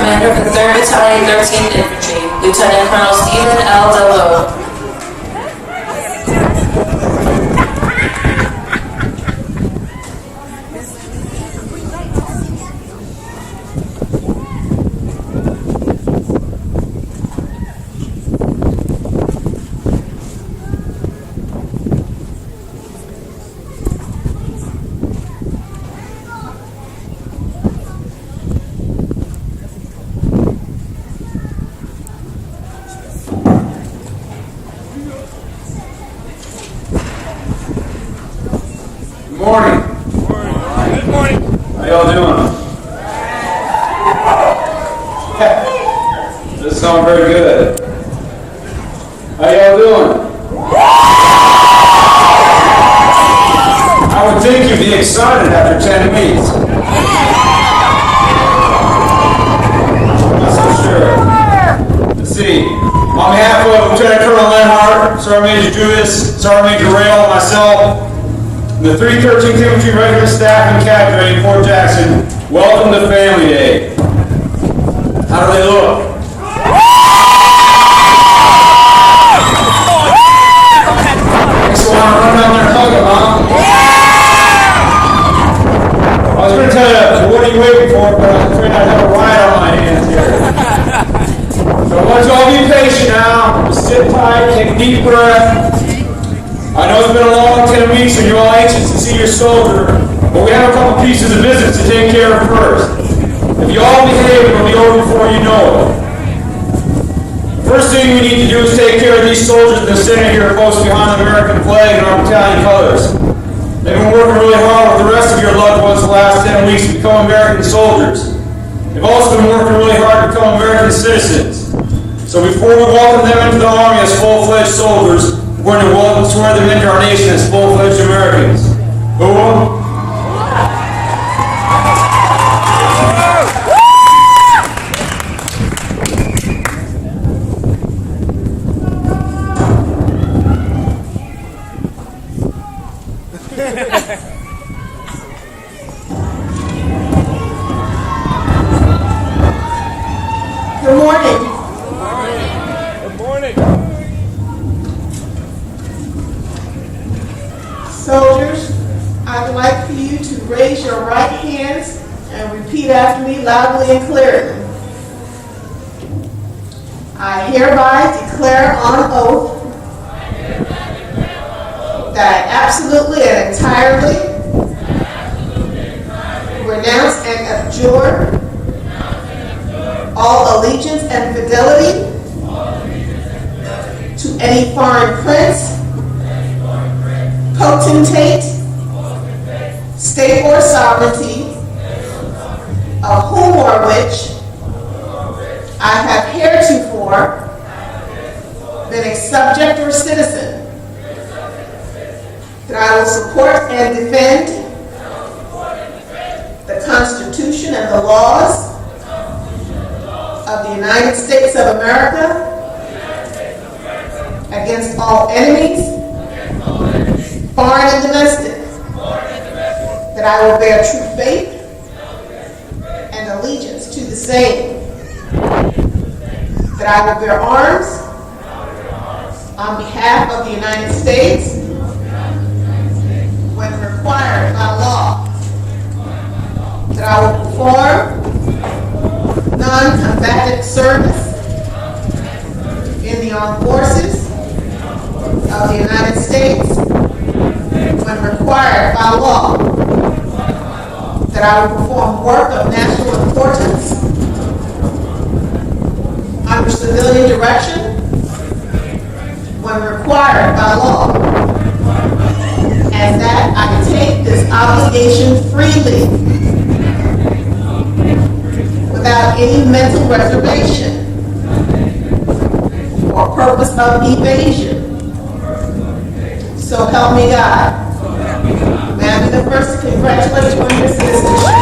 Commander of the 3rd Battalion, 13th Infantry, Lieutenant Colonel Stephen L. Dello. Morning. Good morning. How y'all doing? This sounds very good. How y'all doing? I would think you'd be excited after 10 weeks. Not so sure. Let's see. On behalf of Lieutenant Colonel Lenhart, Sergeant Major Judas, Sergeant Major Rail, and myself, the 313th Infantry Regiment staff and cadre in Fort Jackson, welcome to Family Day. How do they look? Makes you want to run down there and hug them, huh? I was going to tell you, what are you waiting for, but I'm afraid I have a riot on my hands here. So I want you all to be patient now. Just sit tight, take a deep breath. I know it's been a long 10 weeks and you're all anxious to see your soldier, but we have a couple pieces of business to take care of first. If you all behave, it'll be over before you know it. The first thing we need to do is take care of these soldiers in the center here close behind the American flag and our battalion colors. They've been working really hard with the rest of your loved ones the last 10 weeks to become American soldiers. They've also been working really hard to become American citizens. So before we welcome them into the Army as full-fledged soldiers, we're going to swear them into our nation as full-fledged Americans. Boom. Good morning. Good morning. Soldiers, I'd like for you to raise your right hands and repeat after me loudly and clearly. I hereby declare on oath that I absolutely and entirely renounce and abjure all allegiance and fidelity to any foreign prince, potentate, state or sovereignty, of whom or which I have heretofore been a subject or citizen, that I will support and defend the Constitution and the laws of the United States of America against all enemies, foreign and domestic, that I will bear true faith and allegiance to the same, that I will bear arms on behalf of the United States when required by law, that I will perform non-combatant service in the armed forces of the United States when required by law, that I will perform work of national importance under civilian direction when required by law, and that I take this obligation freely without any mental reservation or purpose of evasion. So help me God. May I be the first to congratulate you on your citizenship.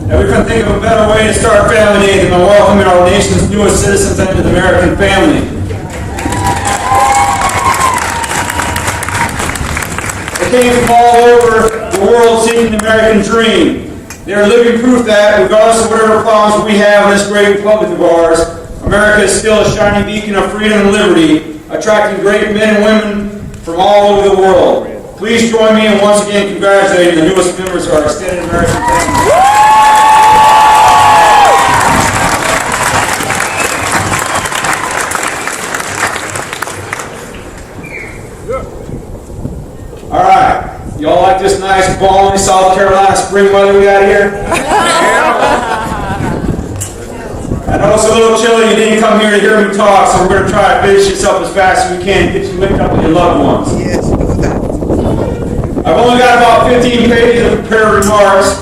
And we couldn't think of a better way to start Family Day than by welcoming our nation's new newest citizens into the American family. They came from all over the world seeking the American dream. They are living proof that, regardless of whatever problems we have in this great republic of ours, America is still a shining beacon of freedom and liberty, attracting great men and women from all over the world. Please join me in once again congratulating the newest members of our extended American family. All right. Y'all like this nice, balmy South Carolina spring weather we got here? I know it's a little chilly. You didn't come here to hear me talk, so we're going to try to finish this up as fast as we can, get you licked up with your loved ones. Yes, do that. I've only got about 15 pages of prepared remarks.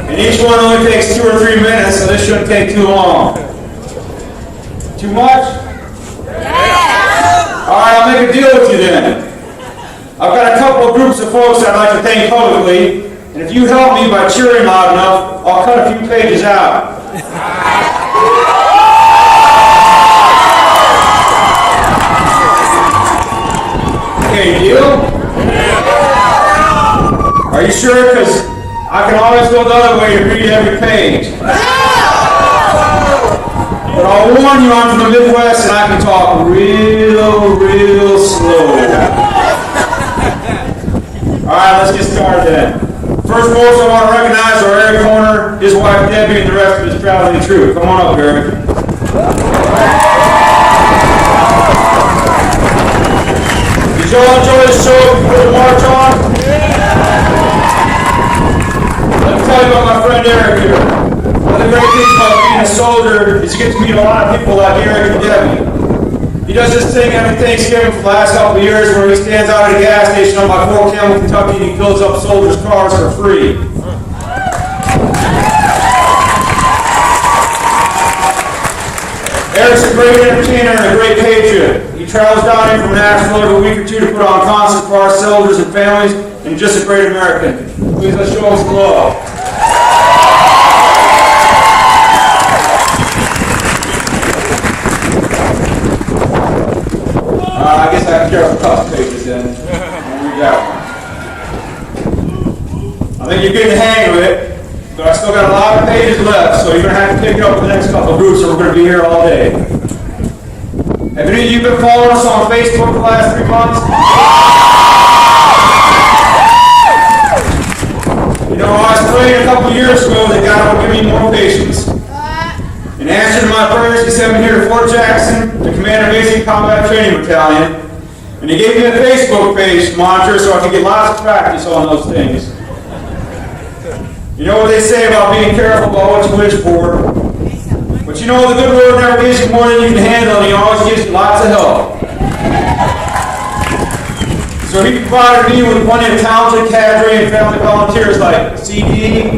And each one only takes 2 or 3 minutes, so this shouldn't take too long. Too much? All right, I'll make a deal with you then. I've got a couple of groups of folks I'd like to thank publicly, and if you help me by cheering loud enough, I'll cut a few pages out. Okay, deal? Are you sure? Because I can always go the other way and read every page. But I'll warn you, I'm from the Midwest and I can talk real slow. Alright, let's get started then. First most, I want to recognize our Eric Horner, his wife Debbie, and the rest of his traveling troupe. Come on up, Eric. Did y'all enjoy the show before the march on? Let me tell you about my friend Eric here. One of the great things about being a soldier is you get to meet a lot of people like Eric and Debbie. He does this thing every Thanksgiving for the last couple of years where he stands out at a gas station on by Fort Campbell, Kentucky, and he fills up soldiers' cars for free. Eric's a great entertainer and a great patriot. He travels down here from Nashville every week or two to put on concerts for our soldiers and families, and just a great American. Please let's show him some love. I guess I can carry the cost pages then. There we go. I think you're getting the hang of it, but I still got a lot of pages left, so you're going to have to pick it up with the next couple of groups, or we're going to be here all day. Have any of you been following us on Facebook the last 3 months? You know, I was praying a couple of years ago that God would give me more patience. In answer to my prayers, he sent me here to Fort Jackson, the Commander Basic Combat Training Battalion, and he gave me a Facebook page to monitor so I could get lots of practice on those things. You know what they say about being careful about what you wish for, but you know the good Lord never gives you more than you can handle, and he always gives you lots of help. So he provided me with plenty of talented cadre and family volunteers like CD,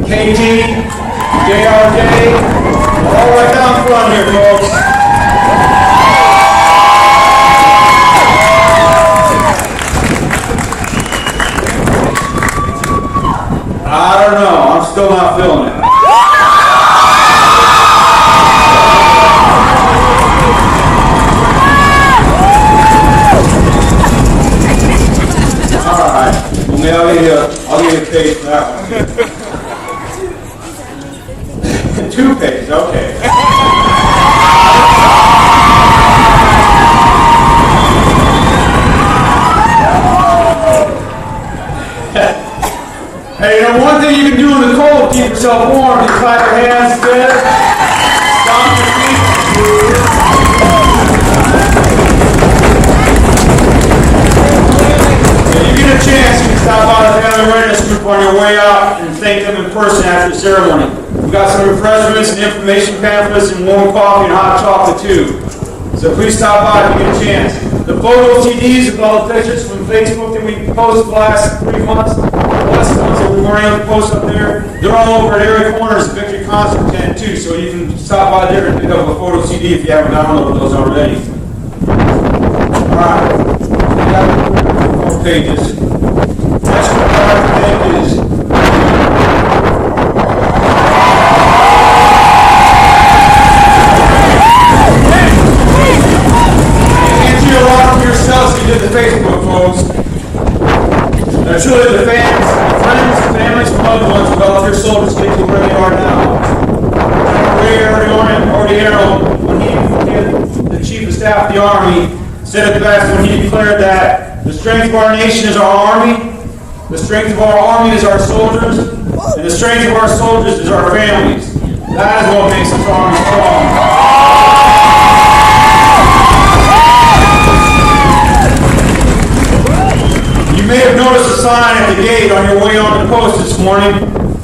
KT, JRJ, all right down front here, folks. I don't know. I'm still not feeling it. All right. Well, maybe I'll give you a page for that one. 2 pages, okay. Hey, you know, one thing you can do in the cold to keep yourself warm is clap your hands together, stomp your feet. If you get a chance, you can stop by the family readiness group on your way out and thank them in person after the ceremony. We've got some refreshments and information pamphlets and warm coffee and hot chocolate too. So please stop by if you get a chance. The photo CDs with all the pictures from Facebook that we posted the last 3 months, the last ones that we weren't able to post up there, they're all over at Eric Horner's Victory Concert Tent too, so you can stop by there and pick up a photo CD if you haven't downloaded those already. Alright, we got 4 pages. Next one I think is staffed the Army, said it best when he declared that the strength of our nation is our Army, the strength of our Army is our soldiers, and the strength of our soldiers is our families. That is what makes this Army strong. You may have noticed a sign at the gate on your way on the post this morning,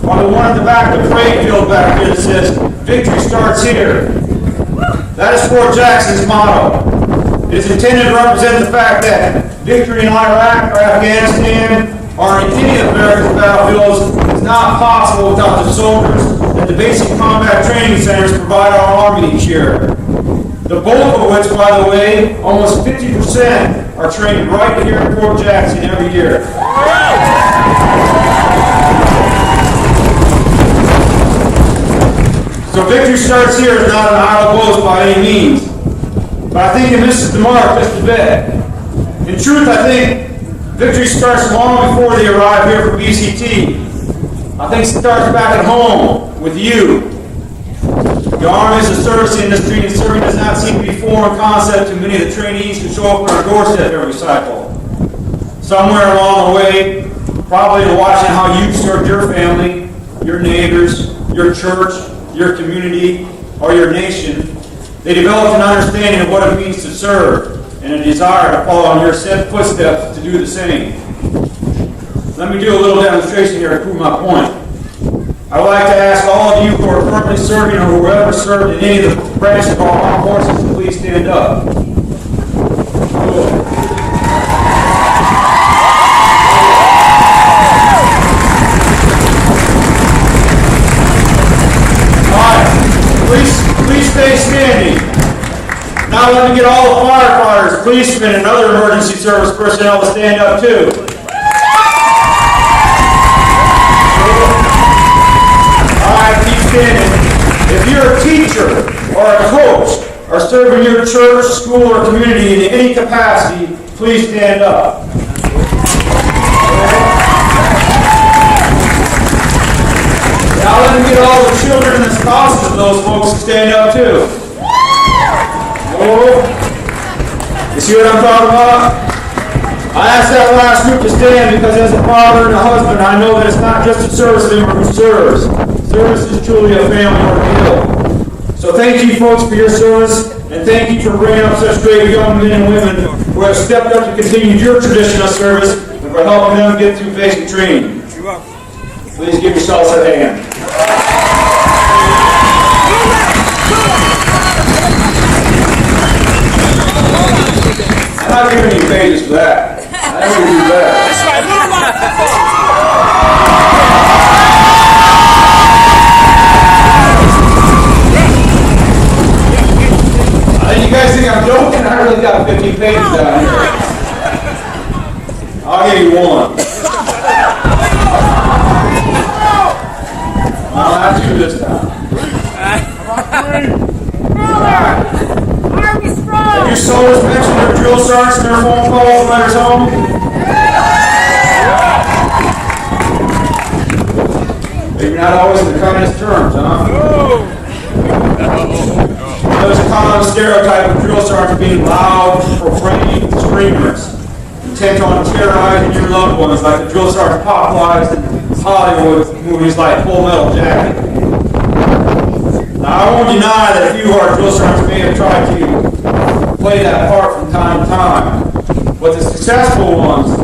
on the one at the back of the parade field back here that says, "Victory starts here." That is Fort Jackson's motto. It is intended to represent the fact that victory in Iraq or Afghanistan or in any of America's battlefields is not possible without the soldiers that the basic combat training centers provide our Army each year. The bulk of which, by the way, almost 50% are trained right here in Fort Jackson every year. So victory starts here is not an idle boast by any means. But I think it misses the mark just a bit. In truth, I think victory starts long before they arrive here from BCT. I think it starts back at home with you. The Army is a service industry, and serving does not seem to be a foreign concept to many of the trainees who show up on our doorstep every cycle. Somewhere along the way, probably in watching how you served your family, your neighbors, your church, your community, or your nation, they developed an understanding of what it means to serve and a desire to follow in your footsteps to do the same. Let me do a little demonstration here to prove my point. I would like to ask all of you who are currently serving or who have ever served in any of the branches of our armed forces to please stand up. Please stay standing. Now let me get all the firefighters, policemen, and other emergency service personnel to stand up too. All right, keep standing. If you're a teacher or a coach or serving your church, school, or community in any capacity, please stand up. Now let me get all the children and the spouses of those folks to stand up too. Oh, you see what I'm talking about? I asked that last group to stand because as a father and a husband, I know that it's not just a service member who serves. Service is truly a family ordeal. So thank you folks for your service, and thank you for bringing up such great young men and women who have stepped up to continue your tradition of service and for helping them get through basic training. Please give yourselves a hand. I'm not giving you pages for that. I never do that. That's right. You guys think I'm joking? I really got 15 pages down here. I'll give you one. Not two this time. Have your soldiers mentioned their drill sergeants and their phone calls letters home? Maybe not always in the kindest terms, huh? There's a common stereotype of drill sergeants being loud, profane screamers, intent on terrorizing your loved ones like the drill sergeant Popeyes in Hollywood movies like Full Metal Jacket. Now, I won't deny that a few of our drill sergeants may have tried to play that part from time to time, but the successful ones,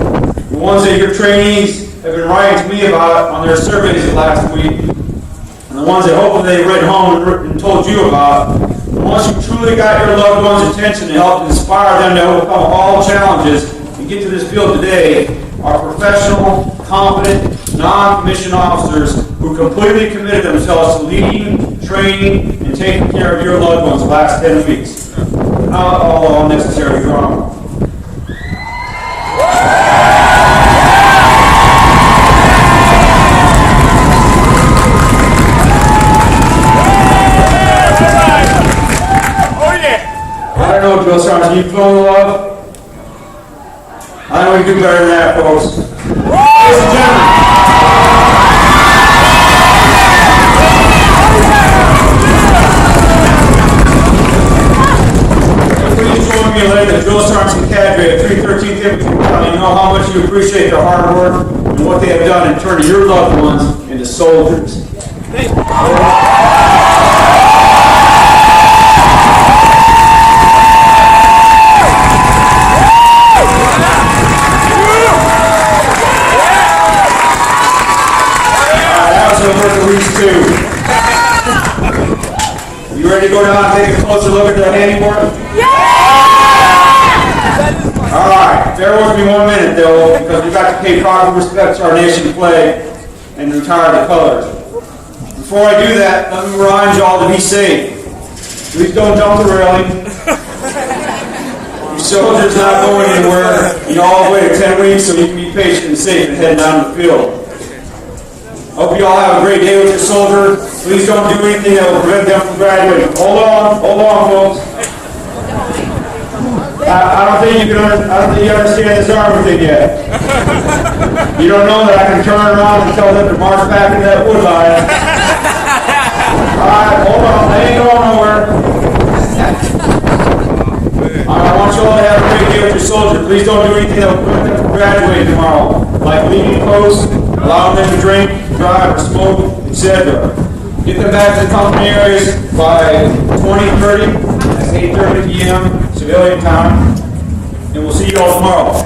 the ones that your trainees have been writing to me about on their surveys last week, and the ones that hopefully they read home and told you about, the ones who truly got your loved ones' attention and helped inspire them to overcome all challenges and get to this field today are professional, competent, non-commissioned officers who completely committed themselves to leading, training, and taking care of your loved ones the last 10 weeks. Not all unnecessary drama. I don't know, drill sergeants, you feel the love? I know we can do better than that, folks. Ladies and gentlemen. Please join Sergeants and cadre of 313th Infantry Battalion know how much you appreciate their hard work and what they have done in turning your loved ones into soldiers. You ready to go down and take a closer look at the handiwork? Yeah! Alright, bear with me 1 minute though, because we've got to pay proper respect to our nation's flag and retire the colors. Before I do that, let me remind you all to be safe. Please don't jump the railing. Your soldiers not going anywhere. You all wait 10 weeks so you can be patient and safe and head down to the field. Hope you all have a great day with your soldier. Please don't do anything that will prevent them from graduating. Hold on, folks. I don't think you understand this army thing yet. You don't know that I can turn around and tell them to march back into that wood line. Alright, hold on, they ain't going nowhere. I want you all to have a great day with your soldier. Please don't do anything that will prevent them from graduating tomorrow, like leaving posts, allowing them to drink, drive, or smoke, etc. Get them back to the company areas by 20:30. That's 8:30 p.m. civilian time. And we'll see you all tomorrow.